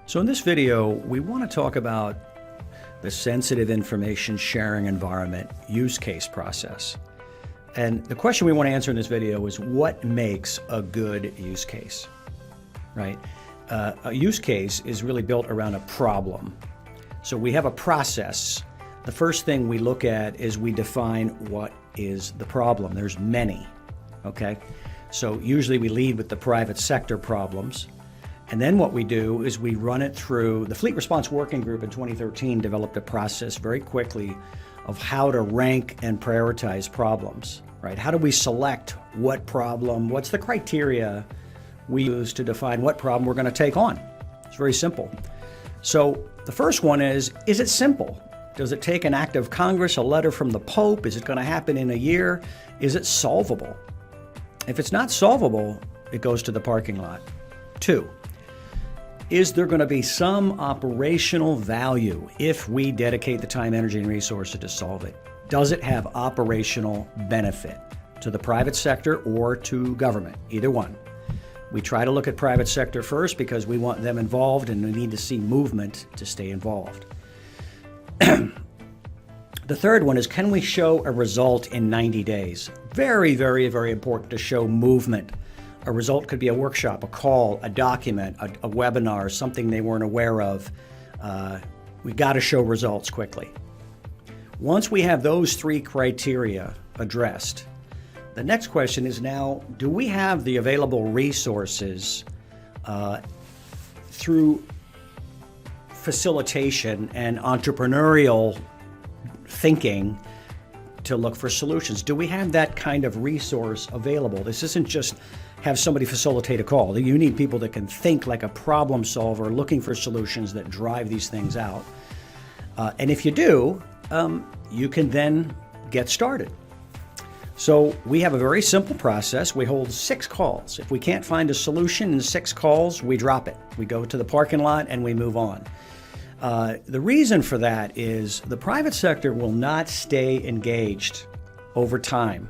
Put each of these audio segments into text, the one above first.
So in this video, we want to talk about the sensitive information sharing environment use case process. And the question we want to answer in this video is what makes a good use case, right? A use case is really built around a problem. So we have a process. The first thing we look at is we define what is the problem. There's many, okay? So usually we lead with the private sector problems. And then what we do is we run it through, the Fleet Response Working Group in 2013 developed a process very quickly of how to rank and prioritize problems, right? How do we select what problem, what's the criteria we use to define what problem we're going to take on? It's very simple. So the first one is it simple? Does it take an act of Congress, a letter from the Pope? Is it going to happen in a year? Is it solvable? If it's not solvable, it goes to the parking lot. 2, is there going to be some operational value if we dedicate the time, energy, and resources to solve it? Does it have operational benefit to the private sector or to government? Either one. We try to look at private sector first because we want them involved and we need to see movement to stay involved. The third one is, can we show a result in 90 days? Very, very, very important to show movement. A result could be a workshop, a call, a document, a webinar, something they weren't aware of. We got to show results quickly. Once we have those 3 criteria addressed, the next question is now, do we have the available resources through facilitation and entrepreneurial thinking to look for solutions? Do we have that kind of resource available? This isn't just have somebody facilitate a call. You need people that can think like a problem solver, looking for solutions that drive these things out. And if you do, you can then get started. So we have a very simple process. We hold 6 calls. If we can't find a solution in 6 calls, we drop it. We go to the parking lot and we move on. The reason for that is the private sector will not stay engaged over time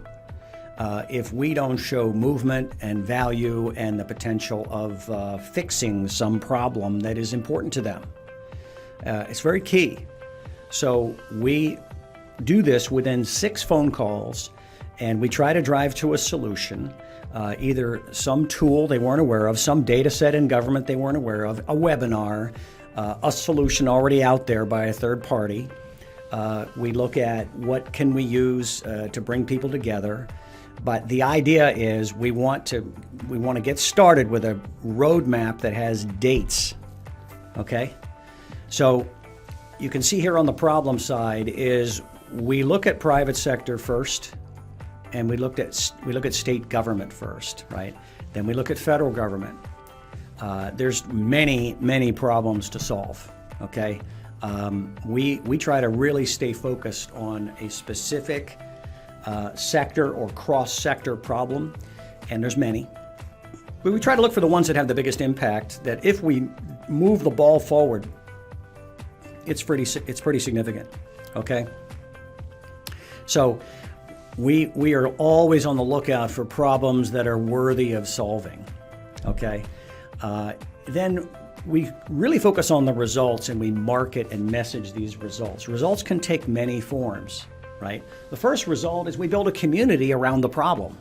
if we don't show movement and value and the potential of fixing some problem that is important to them. It's very key. So we do this within 6 phone calls, and we try to drive to a solution, either some tool they weren't aware of, some data set in government they weren't aware of, a webinar, a solution already out there by a third party. We look at what can we use to bring people together. But the idea is we want to get started with a roadmap that has dates, okay? So you can see here on the problem side is we look at private sector first, and we look at state government first, right? Then we look at federal government. There's many problems to solve, okay? We try to really stay focused on a specific sector or cross-sector problem, and there's many. But we try to look for the ones that have the biggest impact, that if we move the ball forward, it's pretty significant, okay? So we are always on the lookout for problems that are worthy of solving, okay? Then we really focus on the results and we market and message these results. Results can take many forms, right? The first result is we build a community around the problem.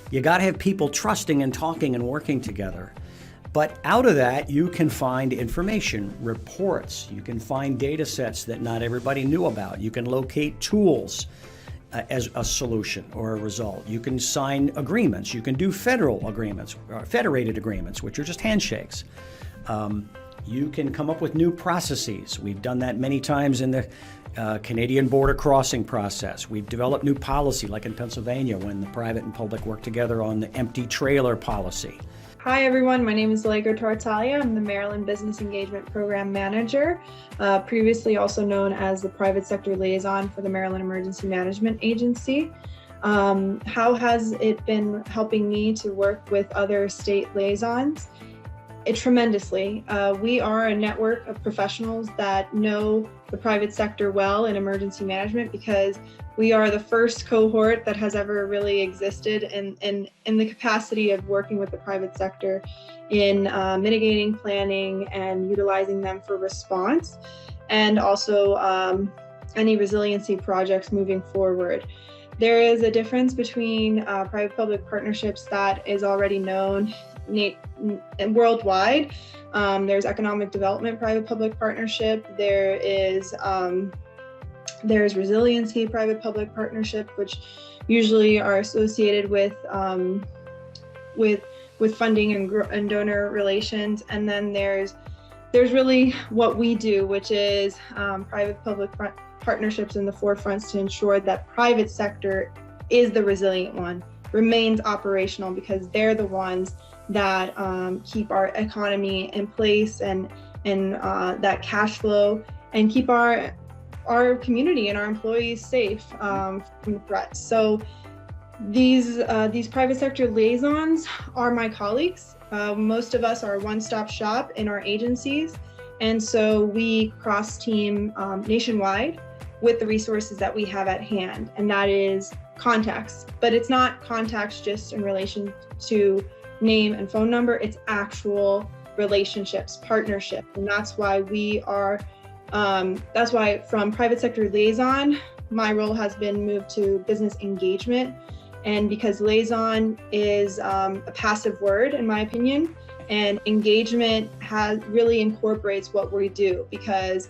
You got to have people trusting and talking and working together. But out of that, you can find information, reports, you can find data sets that not everybody knew about. You can locate tools as a solution or a result. You can sign agreements. You can do federal agreements, or federated agreements, which are just handshakes. You can come up with new processes. We've done that many times in the Canadian border crossing process. We've developed new policy, like in Pennsylvania, when the private and public work together on the empty trailer policy. Hi everyone, my name is Allegra Tartaglia. I'm the Maryland Business Engagement Program Manager, previously also known as the Private Sector Liaison for the Maryland Emergency Management Agency. How has it been helping me to work with other state liaisons? Tremendously. We are a network of professionals that know the private sector well in emergency management because We are the first cohort that has ever really existed in the capacity of working with the private sector in mitigating, planning, and utilizing them for response, and also any resiliency projects moving forward. There is a difference between private-public partnerships that is already known worldwide. There's economic development private-public partnership. There's resiliency private-public partnership, which usually are associated with funding and donor relations. And then there's really what we do, which is private-public partnerships in the forefronts to ensure that private sector is the resilient one, remains operational, because they're the ones that keep our economy in place and that cash flow, and keep our community and our employees safe from threats. So these private sector liaisons are my colleagues. Most of us are a one-stop shop in our agencies, and so we cross-team nationwide with the resources that we have at hand, and that is contacts. But it's not contacts just in relation to name and phone number, it's actual relationships, partnerships, and that's why from private sector liaison, my role has been moved to business engagement. And because liaison is a passive word, in my opinion, and engagement really incorporates what we do, because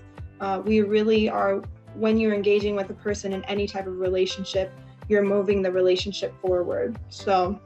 we really are, when you're engaging with a person in any type of relationship, you're moving the relationship forward. So